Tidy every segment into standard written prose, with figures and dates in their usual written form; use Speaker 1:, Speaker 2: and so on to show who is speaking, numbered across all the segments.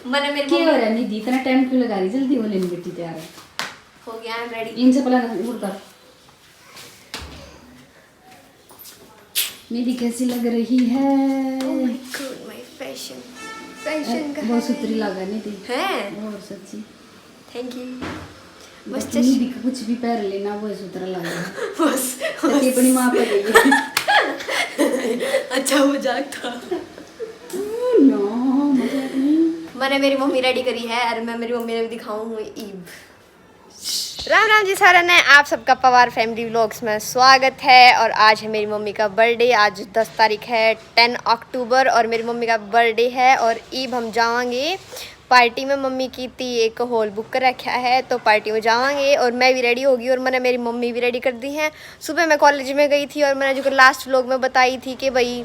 Speaker 1: मैंने मेरी
Speaker 2: क्या हो रहा है निधि, इतना टाइम क्यों लगा रही? जल्दी हो लेनी बेटी, तैयार है
Speaker 1: हो गया, आई एम रेडी।
Speaker 2: इनसे पहले उड़ कर। निधि कैसी लग रही है?
Speaker 1: Oh my God, my fashion का
Speaker 2: बहुत सुथरी लगा निधि
Speaker 1: है।
Speaker 2: और सच्ची
Speaker 1: थैंक यू।
Speaker 2: बस निधि का कुछ भी पहन लेना वो सुथरा लगा
Speaker 1: बस
Speaker 2: ताकि अपनी माँ पे गई
Speaker 1: अच्छा मजाक था।
Speaker 2: नो मजाक नहीं।
Speaker 1: मैंने मेरी मम्मी रेडी करी है और मैं मेरी मम्मी ने भी दिखाऊं हूँ ईब। राम राम जी सारा ने आप सबका पवार फैमिली व्लॉग्स में स्वागत है। और आज है मेरी मम्मी का बर्थडे। आज 10 तारीख है 10 अक्टूबर और मेरी मम्मी का बर्थडे है। और ईब हम जाएंगे पार्टी में। मम्मी की थी एक हॉल बुक कर रखा है तो पार्टी में जाएंगे। और मैं भी रेडी होगी और मैंने मेरी मम्मी भी रेडी कर दी हैं। सुबह मैं कॉलेज में गई थी और मैंने जो लास्ट व्लॉग में बताई थी कि भाई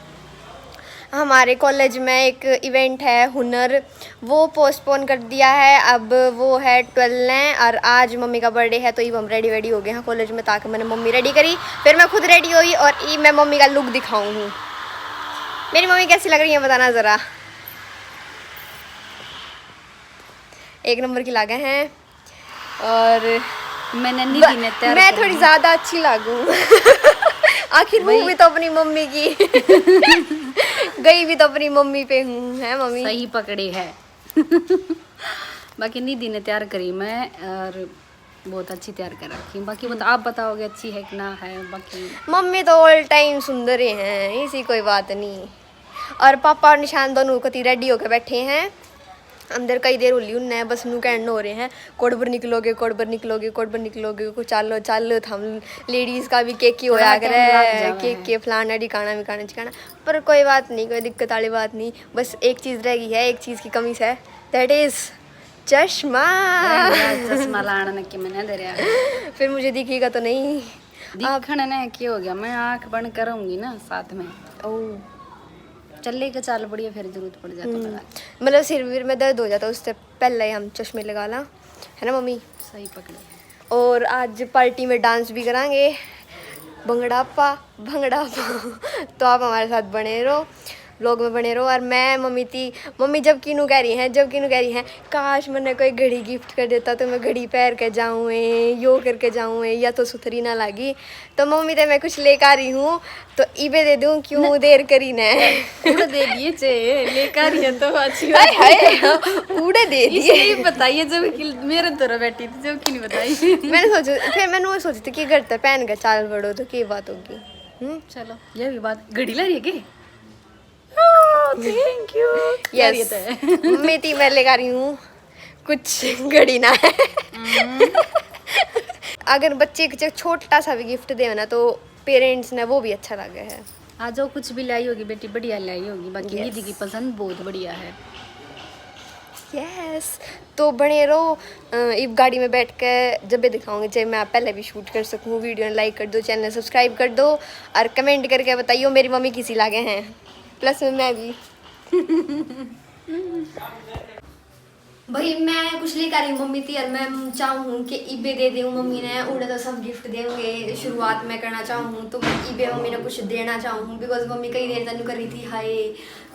Speaker 1: हमारे कॉलेज में एक इवेंट है हुनर, वो पोस्टपोन कर दिया है। अब वो है 12 ने और आज मम्मी का बर्थडे है तो ये हम रेडी हो गए हैं कॉलेज में। ताकि मैंने मम्मी रेडी करी, फिर मैं खुद रेडी हुई और ये मैं मम्मी का लुक दिखाऊं हूँ। मेरी मम्मी कैसी लग रही है बताना ज़रा। एक नंबर की लागे हैं और मैं थोड़ी ज़्यादा अच्छी लागूं। आखिर हूँ भी तो अपनी मम्मी की गई भी तो अपनी मम्मी पे हूँ, है मम्मी?
Speaker 2: सही पकड़ी है। बाकी निधि ने तैयार करी मैं और बहुत अच्छी तैयार कर रखी। बाकी आप बताओगे अच्छी है कि ना है? बाकी
Speaker 1: मम्मी तो ऑल टाइम सुंदर ही हैं, इसी कोई बात नहीं। और पापा और निशान दोनों कति रेडी होकर बैठे हैं अंदर। कई देर होली उन्हें बस नू कहने हो रहे हैं कोडबर निकलोगे को चालो चालो। हम लेडीज़ का भी केक की होया करे, केक के फलाना ठिकाना। पर कोई बात नहीं, कोई दिक्कत वाली बात नहीं। बस एक चीज़ रह गई है, एक चीज़ की कमी है, दैट इज़ चश्मा।
Speaker 2: चश्मा लाना के मैंने दे रहा
Speaker 1: फिर मुझे दिखेगा तो नहीं।
Speaker 2: दिखने ने क्या हो गया, मैं आँख बंद करूँगी ना साथ में।
Speaker 1: ओह
Speaker 2: चलने का चाल बढ़िया, फिर जरूरत पड़ जाता है।
Speaker 1: मतलब सिर वीर में दर्द हो जाता है, उससे पहले ही हम चश्मे लगा ला, है ना मम्मी?
Speaker 2: सही पकड़े।
Speaker 1: और आज पार्टी में डांस भी करांगे, भंगड़ा पा तो आप हमारे साथ बने रहो, व्लॉग में बने रहो। और मैं मम्मी जब किनू कह रही हैं काश मैंने कोई घड़ी गिफ्ट कर देता तो मैं घड़ी पहन के जाऊँ यो करके जाऊँ या तो सुथरी ना लगी। तो मम्मी तो मैं कुछ लेकर आ रही हूँ तो ईबे दे दूँ, क्यों देर करी ने
Speaker 2: उड़ दे दिए चे लेकर ये तो अच्छी
Speaker 1: हाय उड़े दे दिए।
Speaker 2: बताइए जब कि मेरे तरह बैठी थी जब कि नहीं बताई।
Speaker 1: मैंने सोची थी कि घर तक पहन के चाल बड़ो तो क्या बात होगी।
Speaker 2: चलो ये भी बात, घड़ी ला रही है क्या?
Speaker 1: Thank you. यस मैं लेकर आ रही हूँ कुछ घड़ी ना है। अगर बच्चे को छोटा सा भी गिफ्ट दे ना तो पेरेंट्स ने वो भी अच्छा लगा है।
Speaker 2: आज जो कुछ भी लाई होगी बेटी बढ़िया लाई होगी। बाकी निधि की पसंद बहुत बढ़िया है।
Speaker 1: यस तो बने रहो। इस गाड़ी में बैठ कर जब भी दिखाऊंगी चाहे मैं पहले भी शूट कर सकूँ। वीडियो लाइक कर दो, चैनल सब्सक्राइब कर दो और कमेंट करके बताइए मेरी मम्मी किसी लागे हैं, प्लस में मैं भी। भाई मैं कुछ लेकर आई मम्मी थी और मैं चाहूँ कि ईबे दे दूँ मम्मी ने। उन्हें तो सब गिफ्ट देंगे, शुरुआत मैं करना चाहूँ तो ईबे मम्मी ने कुछ देना चाहूँ। बिकॉज मम्मी कई देर तक कर रही थी हाय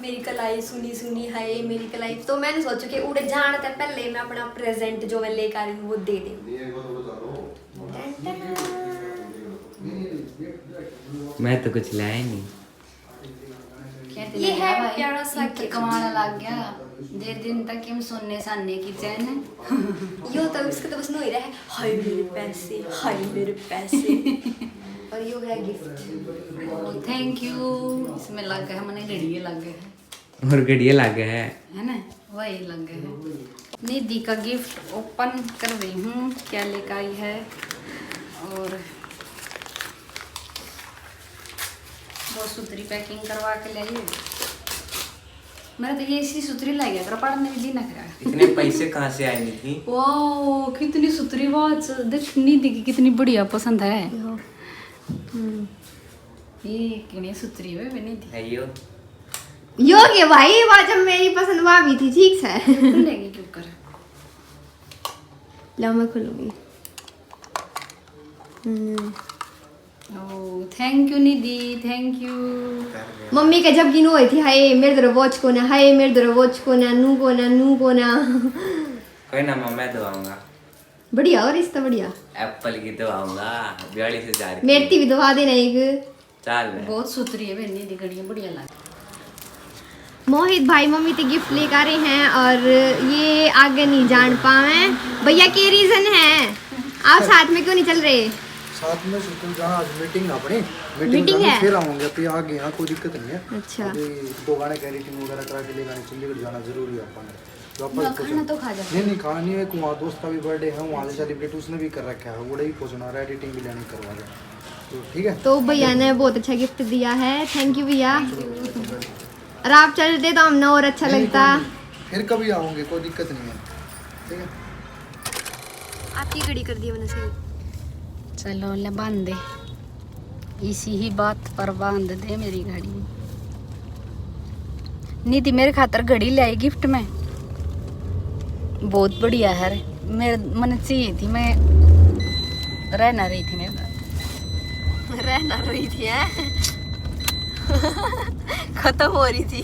Speaker 1: मेरी कलाई सुनी हाय मेरी कलाई। तो मैंने सोचा कि उड़े जानते पहले मैं अपना प्रेजेंट जो मैं लेकर आ रही हूँ वो दे दूँ।
Speaker 3: मैं तो कुछ लाया नहीं।
Speaker 1: ये है प्यारा सा
Speaker 2: कमाना लग गया। देर दिन तक हम सोने साने की चैन है।
Speaker 1: यो तो इसका तो बस नो ही रहा है हाय मेरे पैसे और यो है गिफ्ट।
Speaker 2: Thank you. इसमें लग गया है, मैंने घड़िए लग गए हैं
Speaker 3: और घड़िया लागे है
Speaker 2: ना, वही लग गए हैं। निधि का गिफ्ट ओपन कर रही हूँ, क्या लेकर आई है। और बहुत सुथरी पैकिंग करवा के लाई। मैंने तो ये इसी सुथरी लाई गया कर पढ़ने में दिन करा।
Speaker 3: इतने पैसे कहाँ से आए नहीं थी?
Speaker 2: वाह कितनी सुथरी वॉच देख निधि की, कितनी बढ़िया पसंद है। ये कितनी सुथरी है निधि
Speaker 3: है
Speaker 1: यो के भाई वहाँ जब मेरी पसंद वहाँ भी थी। ठीक है
Speaker 2: खुलेगी क्यों कर।
Speaker 1: लो मैं खुलूंगी।
Speaker 2: Oh thank you Nidhi, thank you.
Speaker 1: Mummy के जब गिनो हुई थी, हाय मेरे दर वॉच को ना, हाय मेरे दर वॉच को ना, नू को ना, नू को ना।
Speaker 3: कोई ना माँ, मैं दवाऊंगा।
Speaker 1: बढ़िया और रिश्ता बढ़िया।
Speaker 3: एप्पल की दवाऊंगा 42,000 की।
Speaker 1: मेरी भी दवा देना एक।
Speaker 3: चल
Speaker 2: बहुत सुथरी है बहन निधि, घड़ियाँ बढ़िया लगा।
Speaker 1: मोहित भाई मम्मी ते गिफ्ट लेकर आ रहे हैं और ये आगे नहीं जान पाए। भैया के रीजन है, आप साथ में क्यों नहीं चल रहे?
Speaker 4: साथ में सुकून जहाँ आज मीटिंग अपनी
Speaker 1: मीटिंग है?
Speaker 4: फिर आऊंगे, फिर आगे यहाँ कोई दिक्कत नहीं है।
Speaker 1: अच्छा।
Speaker 4: अभी 2 गाने का एडिटिंग वगैरह करा के ले गाने चंडीगढ़ जाना जरूरी है अपन तो
Speaker 2: खाना तो खा जा।
Speaker 4: नहीं खाना नहीं है, वहाँ दोस्त का भी बर्थडे है, वहाँ से सेलिब्रेट उसने भी कर रखा है, वो भी पहुँचना रहा, एडिटिंग भी लेनी करवा दे, तो ठीक है।
Speaker 1: तो भैया ने बहुत अच्छा गिफ्ट दिया है, थैंक यू भैया। और आप चलते तो हमने और अच्छा
Speaker 4: नहीं,
Speaker 1: लगता।
Speaker 4: कोई नहीं, फिर कभी आऊंगे, कोई दिक्कत नहीं है, ठीक है।
Speaker 1: आपकी घड़ी कर दी मैंने सही।
Speaker 2: चलो ले बांध दे, इसी ही बात पर बांध दे मेरी घड़ी। निधि मेरे खातर घड़ी ले आई गिफ्ट में, बहुत बढ़िया है। मेरे मन चाहिए थी, मैं रह ना रही थी मेरे
Speaker 1: रहना रही थी है। खत्म हो रही थी,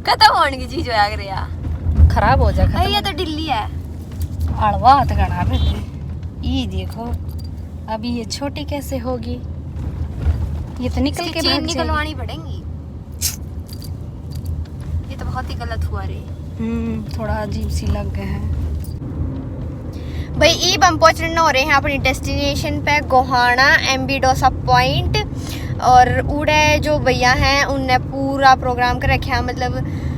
Speaker 1: खत्म होने की चीज हो गया।
Speaker 2: खराब हो जा।
Speaker 1: ये तो ढिल्ली है।
Speaker 2: अड़वा हाथ गड़ा बेटे, ये देखो अभी ये छोटी कैसे होगी, ये तो निकल के
Speaker 1: चेन
Speaker 2: भाग जाएगी।
Speaker 1: निकलवानी पड़ेगी। ये तो बहुत ही गलत हुआ रे।
Speaker 2: थोड़ा अजीब सी लग गया है।
Speaker 1: भाई ईब हम पहुंचने हो रहे हैं अपनी डेस्टिनेशन पे, गोहाना एमबी डोसा पॉइंट। और उड़े जो भैया हैं उनने पूरा प्रोग्राम कर रखा है, मतलब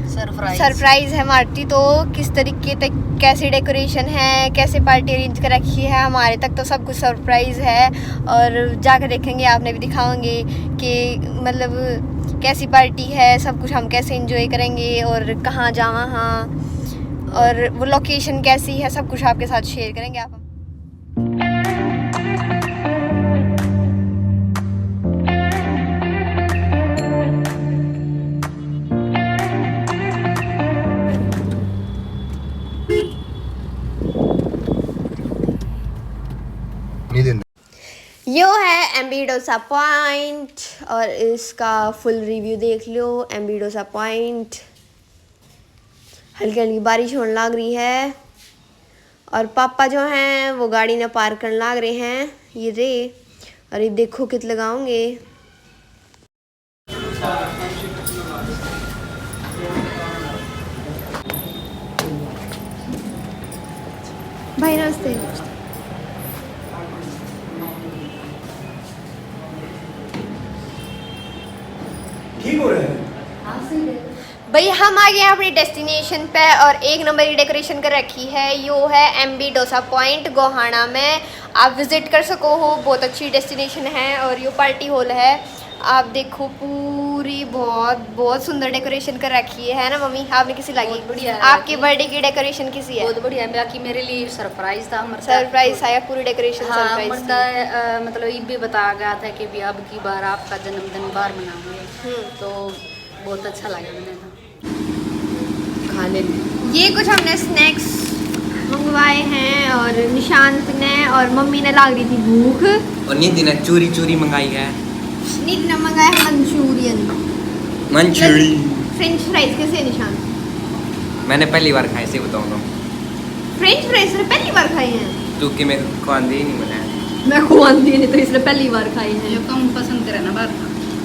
Speaker 1: सरप्राइज है हमारी। तो किस तरीके तक कैसी डेकोरेशन है, कैसे पार्टी अरेंज कर रखी है, हमारे तक तो सब कुछ सरप्राइज है। और जाकर देखेंगे, आपने भी दिखाओगे कि मतलब कैसी पार्टी है, सब कुछ हम कैसे एंजॉय करेंगे और कहाँ जावा, हाँ और वो लोकेशन कैसी है, सब कुछ आपके साथ शेयर करेंगे आप। यो है एमबी डोसा पॉइंट और इसका फुल रिव्यू देख लो। एमबी डोसा पॉइंट, हल्की हल्की बारिश होने लग रही है और पापा जो हैं वो गाड़ी ने पार्क करने लग रहे हैं, ये रे। और ये देखो कित लगाओगे। भाई नमस्ते।
Speaker 4: ठीक हो रहा है।
Speaker 1: भाई हम आ गए हैं अपनी डेस्टिनेशन पे और एक नंबर की डेकोरेशन कर रखी है। यो है एमबी डोसा पॉइंट गोहाना में, आप विजिट कर सको हो, बहुत अच्छी डेस्टिनेशन है। और यो पार्टी हॉल है, आप देखो पूरी बहुत सुंदर डेकोरेशन कर रखी है ना मम्मी? आपने किसी लगी?
Speaker 2: बहुत बढ़िया है।
Speaker 1: आपके बर्थडे की डेकोरेशन किसी है?
Speaker 2: बहुत बढ़िया, बाकी मेरे लिए सरप्राइज था।
Speaker 1: सरप्राइज आया, पूरी डेकोरेशन
Speaker 2: हाँ,
Speaker 1: सरप्राइज।
Speaker 2: मतलब ये भी बताया गया था कि भी अब की बार आपका जन्मदिन बार मनाऊंगे, तो बहुत अच्छा लगा मैंने तो खा ले।
Speaker 1: ये कुछ हमने स्नैक्स मंगवाए हैं और निशांत ने और मम्मी ने लाग रही थी भूख
Speaker 3: और निधि ने चूरी चूरी मंगाई है।
Speaker 1: नीत ने मंगाया है मंचूरियन। फ्रेंच फ्राइज कैसे है निशांत?
Speaker 3: मैंने पहली बार खाए, से बताऊंगा।
Speaker 1: फ्रेंच फ्राइज ने पहली बार खाए हैं?
Speaker 3: तू कि मेरे को आंधी ही नहीं बनाया।
Speaker 1: मैं को आंधी नहीं, तो इसने पहली बार खाई है।
Speaker 2: जो कम पसंद करे ना बार।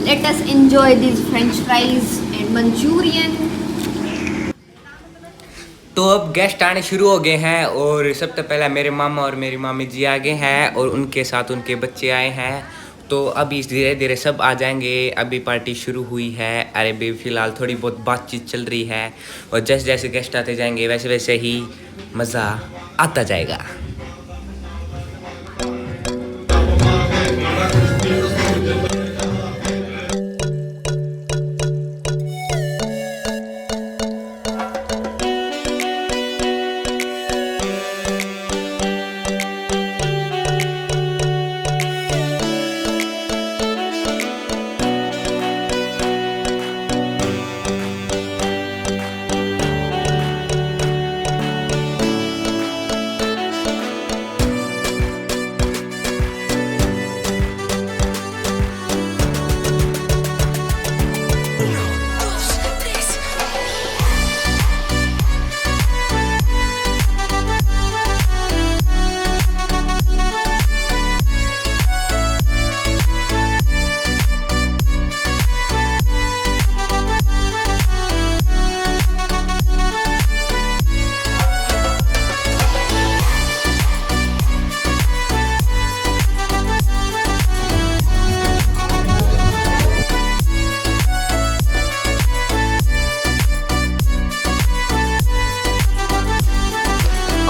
Speaker 1: Let us enjoy this French fries and Manchurian.
Speaker 3: तो अब गेस्ट आने शुरू हो गए हैं और सबसे पहले मेरे मामा और मेरी मामी जी आ गए हैं और उनके साथ उनके बच्चे आए हैं। तो अभी धीरे धीरे सब आ जाएंगे, अभी पार्टी शुरू हुई है। अरे भी फिलहाल थोड़ी बहुत बातचीत चल रही है और जैसे जैसे गेस्ट आते जाएंगे वैसे वैसे ही मज़ा आता जाएगा।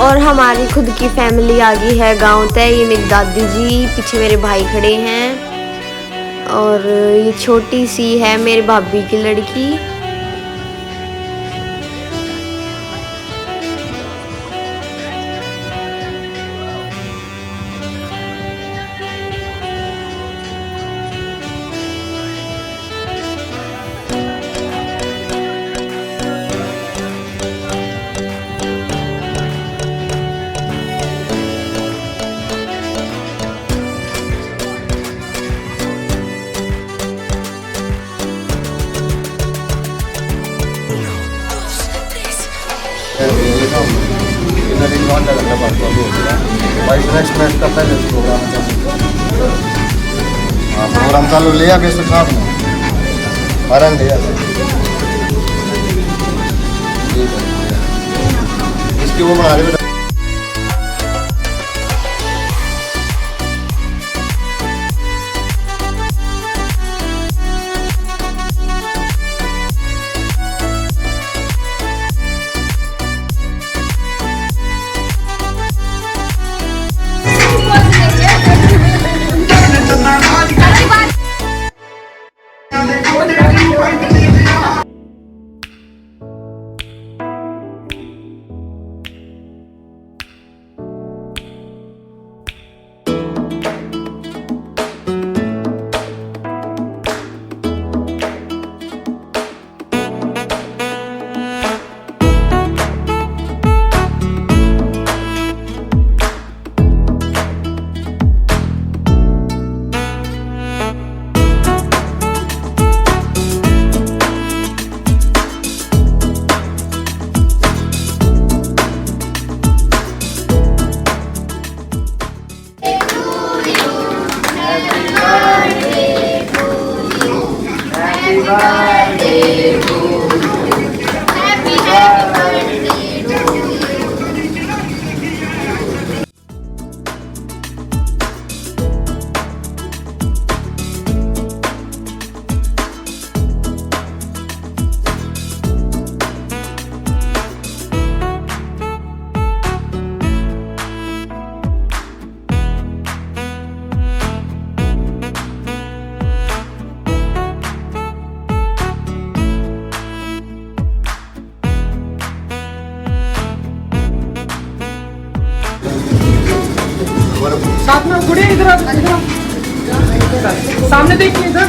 Speaker 1: और हमारी खुद की फैमिली आ गई है गांव तक। ये मेरी दादी जी, पीछे मेरे भाई खड़े हैं और ये छोटी सी है मेरे भाभी की लड़की।
Speaker 5: प्रोग्राम चालू लिया बेस्ट साहब ने हरण लिया इसकी वो बना रहे
Speaker 6: साथ में गुड़िया इधर सामने देखिए इधर।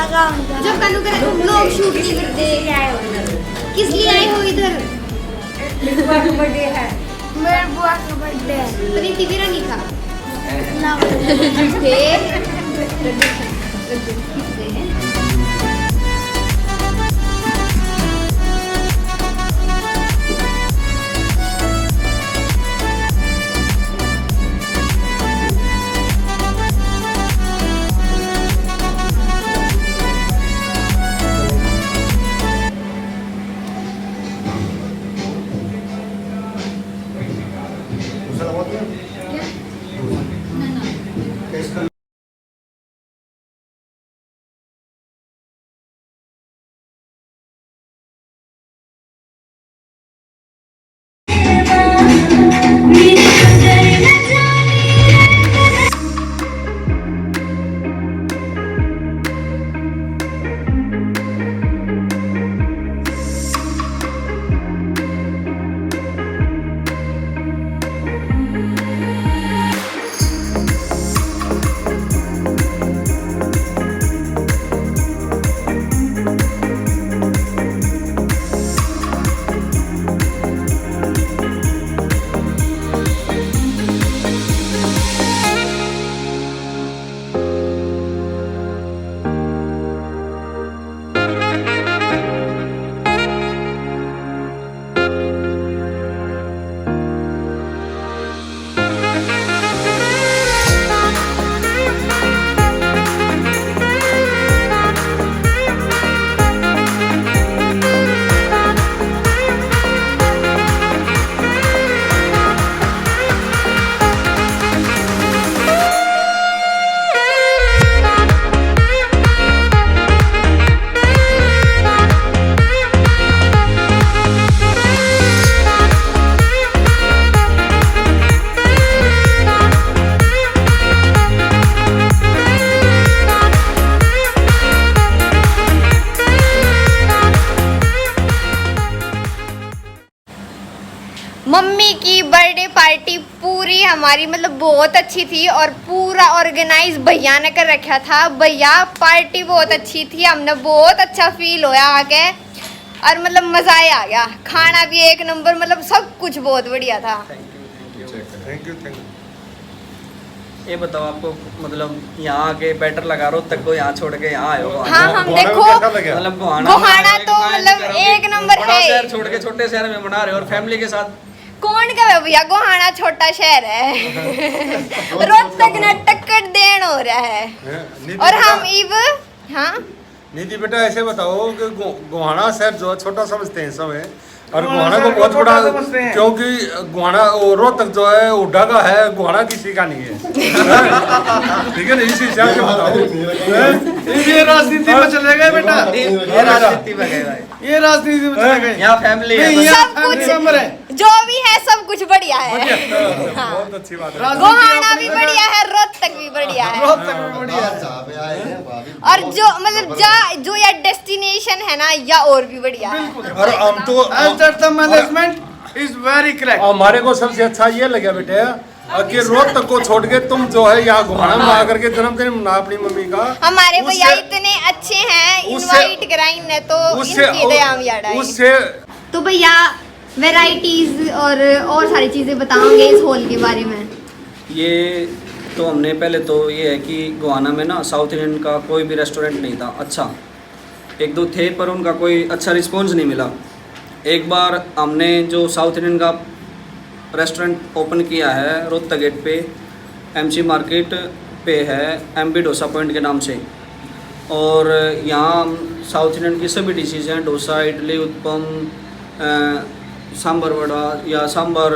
Speaker 1: जब कानू करे लोग शूट नहीं करते किस लिए आए हो इधर?
Speaker 6: बर्थडे है, मेरे बुआ का बर्थडे है।
Speaker 1: प्रीति भी नहीं था मम्मी की बर्थडे पार्टी पूरी हमारी मतलब बहुत अच्छी थी और पूरा ऑर्गेनाइज भैया ने कर रखा था। भैया पार्टी बहुत अच्छी थी, हमने बहुत अच्छा फील होया आके और मतलब मज़ा ही आ गया। खाना भी एक नंबर, मतलब सब कुछ बहुत बढ़िया था।
Speaker 7: Thank you. ये बताओ आपको मतलब यहाँ आके बैटर लगा रो तक को यहाँ छोड़ के यहाँ आए हो।
Speaker 1: हाँ हम देखो
Speaker 7: मतलब
Speaker 1: गोहाना तो मतलब एक नंबर
Speaker 7: बड़ा
Speaker 1: है।
Speaker 7: शहर छोड़ के छोटे शहर में बना रहे हो और फैमिली के साथ।
Speaker 1: कौन कहे भैया गोहाना छोटा शहर है रोहतक ने टक्कर देन हो रहा है। और हम इव हाँ
Speaker 8: निधि बेटा ऐसे बताओ कि गोहाना शहर जो है छोटा समझते हैं समय और गोहाना को बहुत बड़ा, क्योंकि गोहाना रोहतक जो है उड्डा का है, गोहाना किसी का नहीं है। ठीक है ना, इसी हिसाब से बताओ।
Speaker 4: ये राजनीति में चले गए बेटा,
Speaker 7: ये राजनीति में गए भाई,
Speaker 4: ये राजनीति में चले गए।
Speaker 7: यहाँ फैमिली है,
Speaker 1: सब कुछ जो भी है सब कुछ बढ़िया है। हाँ।
Speaker 8: बहुत अच्छी बात है।
Speaker 1: गोहाना भी बढ़िया है, रोहतक भी बढ़िया है।
Speaker 4: रोहतक भी बढ़िया है।
Speaker 5: जहाँ पे आए हैं वहाँ भी
Speaker 1: और जो मतलब जो या डेस्टिनेशन है ना या और भी बढ़िया है।
Speaker 8: और हम तो
Speaker 4: मैनेजमेंट इज वेरी करेक्ट।
Speaker 8: हमारे को सबसे अच्छा ये लगा बेटे कि रोहतक को छोड़ के तुम जो है यहाँ गोहाना में आकर के जन्मदिन मना अपनी मम्मी का।
Speaker 1: हमारे भैया इतने अच्छे हैं, इनवाइट कराई ने तो इनकी दया में याद आई।
Speaker 8: उससे
Speaker 1: तो भैया वैरायटीज और सारी चीजें बताओगे इस हॉल के बारे में?
Speaker 7: ये तो हमने पहले तो ये है कि गोहाना में ना साउथ इंडियन का कोई भी रेस्टोरेंट नहीं था अच्छा। एक दो थे पर उनका कोई अच्छा रिस्पॉन्स नहीं मिला। एक बार हमने जो साउथ इंडियन का रेस्टोरेंट ओपन किया है रोहतक गेट पे, एमसी मार्केट पे है, एमपी डोसा पॉइंट के नाम से। और यहाँ साउथ इंडियन की सभी डिशेज हैं, डोसा, इडली, उत्पम, सांभर वड़ा या सांभर,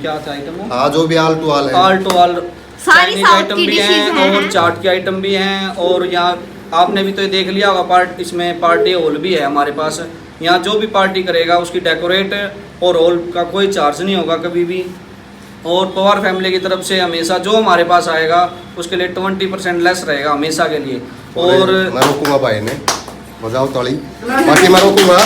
Speaker 7: क्या था आइटम,
Speaker 5: हाँ जो भी आल टू आल है,
Speaker 7: आल टू आल
Speaker 1: सारी
Speaker 7: चाइनीज
Speaker 1: साउथ
Speaker 7: आइटम
Speaker 1: की
Speaker 7: भी
Speaker 1: डिशेज
Speaker 7: हैं
Speaker 1: हैं।
Speaker 7: और चाट के आइटम भी हैं। और यहाँ आपने भी तो देख लिया होगा इसमें पार्टी हॉल भी है हमारे पास। यहाँ जो भी पार्टी करेगा उसकी डेकोरेट और हॉल का कोई चार्ज नहीं होगा कभी भी। और पवार फैमिली की तरफ से हमेशा जो हमारे पास आएगा उसके लिए 20% लेस रहेगा हमेशा के लिए। और
Speaker 5: मैं रोकूंगा भाई ने बजाओ ताली, बाकी मैं रोकूंगा।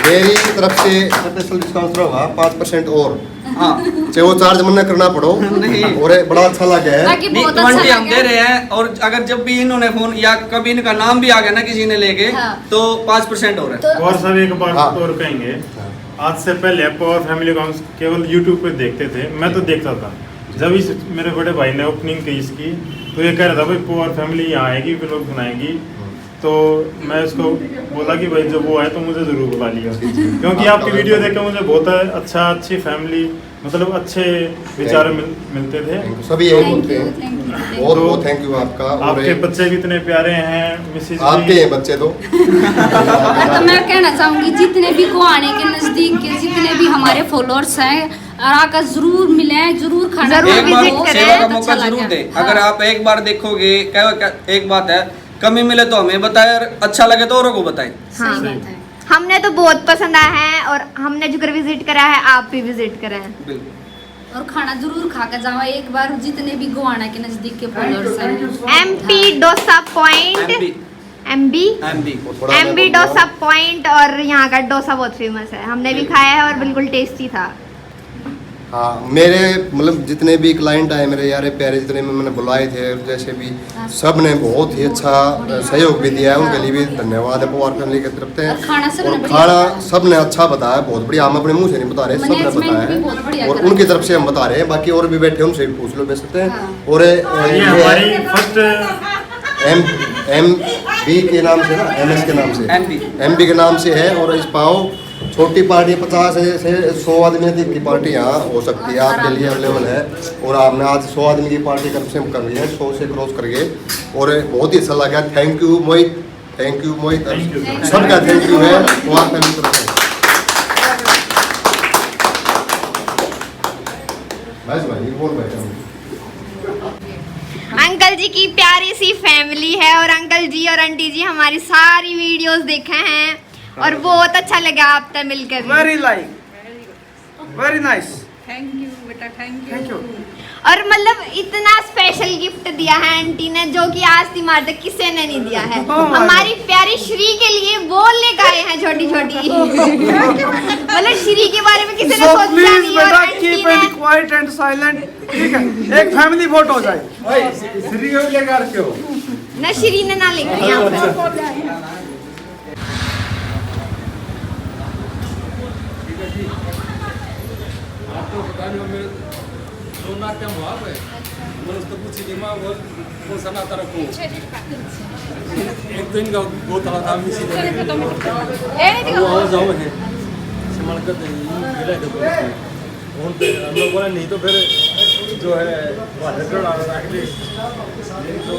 Speaker 5: मेरी तरफ से स्पेशल डिस्काउंट होगा 5% और
Speaker 7: हाँ
Speaker 5: चाहे वो चार्ज मन करना पड़ो और ये बड़ा अच्छा लगा है।
Speaker 2: बाकी
Speaker 7: नहीं,
Speaker 2: बहुत
Speaker 7: 20
Speaker 2: अच्छा
Speaker 7: हम दे रहे हैं, और अगर जब भी इन्होंने फोन या कभी इनका नाम भी आ गया ना किसी ने लेके,
Speaker 2: हाँ।
Speaker 7: तो 5% हो रहा है।
Speaker 9: और सर एक बात
Speaker 5: हाँ।
Speaker 9: और कहेंगे, आज से पहले पावर फैमिली को हम केवल यूट्यूब पे देखते थे, मैं तो देखता था। जब इस मेरे बड़े भाई ने ओपनिंग की इसकी, तो ये कह रहा था भाई पावर फैमिली यहाँ आएगी, व्लॉग बनाएगी। तो मैं उसको बोला कि भाई जब वो आए तो मुझे ज़रूर बुला लिया, क्योंकि आपकी वीडियो देख कर मुझे बहुत अच्छी फैमिली, मतलब अच्छे विचार मिलते थे।
Speaker 5: सभी यही बोलते हैं, बहुत
Speaker 9: तो
Speaker 5: बहुत थैंक यू आपका। और
Speaker 9: आपके बच्चे भी इतने प्यारे हैं, मिसेज
Speaker 5: आपके
Speaker 9: भी।
Speaker 5: हैं बच्चे तो
Speaker 2: तो मैं कहना चाहूंगी जितने भी गोहाने के नजदीक के जितने भी हमारे फॉलोअर्स हैं, और आकर जरूर मिले, जरूर खाना
Speaker 1: जरूर
Speaker 7: एक बार
Speaker 1: visit करें,
Speaker 7: सेवा का
Speaker 2: बहुत
Speaker 7: मौका
Speaker 2: अच्छा
Speaker 7: जरूर
Speaker 2: लगा।
Speaker 7: दे। अगर आप एक बार देखोगे, एक बात है, कमी मिले तो हमें बताए, और अच्छा लगे तो औरों को बताए।
Speaker 1: हाँ
Speaker 2: सही बात है।
Speaker 1: हमने तो बहुत पसंद आया है, और हमने जो विजिट करा है आप भी विजिट करें।
Speaker 7: बिल्कुल।
Speaker 2: और खाना जरूर खा कर जाओ एक बार, जितने भी गोहाना के नजदीक के फॉलोअर्स हैं।
Speaker 1: MP डोसा पॉइंट, MB
Speaker 5: थोड़ा
Speaker 1: MB डोसा पॉइंट, और यहाँ का डोसा बहुत फेमस है, हमने भी खाया है और बिल्कुल टेस्टी था।
Speaker 5: हाँ, मेरे मतलब जितने भी क्लाइंट आए मेरे यार प्यारे, जितने भी मैंने बुलाए थे, जैसे भी सब ने बहुत ही अच्छा सहयोग भी दिया है, उनके लिए भी धन्यवाद है पवार फैमिली की तरफ से।
Speaker 2: और खाना सबने
Speaker 5: और
Speaker 2: बढ़िया
Speaker 5: खाना
Speaker 2: बताया।
Speaker 5: सब ने अच्छा बताया, बहुत बढ़िया। हम अपने मुंह से नहीं बता रहे, सब ने
Speaker 2: Management
Speaker 5: बताया
Speaker 2: भी बहुत
Speaker 5: है,
Speaker 2: बढ़िया
Speaker 5: और
Speaker 2: करा।
Speaker 5: उनकी तरफ से हम बता रहे हैं। बाकी और भी बैठे उनसे भी पूछ लो, बेच सकते हैं।
Speaker 2: हाँ।
Speaker 5: और
Speaker 9: ये
Speaker 5: ये
Speaker 9: हमारी फर्स्ट
Speaker 5: MB के नाम से ना, MS के नाम से,
Speaker 7: MB
Speaker 5: MB के नाम से है। और इस पाओ छोटी पार्टी 50 से 100 आदमी तक की पार्टी यहाँ हो सकती है, आपके लिए अवेलेबल है। और आपने आज 100 आदमी की पार्टी कब से कर ली है, 100 से क्रॉस कर गए, और बहुत ही अच्छा लगा। Thank you Mohit, thank you Mohit, सबका थैंक यू है पवार फैमिली की तरफ से। बस भाई बोल बैठा हूँ।
Speaker 1: अंकल जी की प्यारी सी फैमिली है, और अंकल जी और आंटी जी हमारी सारी वीडियोस देखे हैं, और बहुत अच्छा लगा आपसे मिलकर।
Speaker 4: Very nice.
Speaker 2: थैंक यू बेटा, थैंक यू।
Speaker 1: और मतलब इतना स्पेशल गिफ्ट दिया है आंटी ने, जो कि आज तीमार तक किसी ने नहीं दिया है। हमारी प्यारी श्री के लिए बोल लेकर आए हैं छोटी छोटी। मतलब श्री के बारे में किसी ने सोचा नहीं, और आंटी ने
Speaker 4: क्वाइट एंड साइलेंट, ठीक है, एक फैमिली फोटो हो जाए।
Speaker 8: श्री को लेकर क्यों?
Speaker 1: ना श्री ने ना लिखा यहाँ पे।
Speaker 8: एक दिन का गोतला था मिसी वो जाओ है संभाल कर गिरा के हम लोग बोले नहीं तो फिर जो है वाटर रख दे तो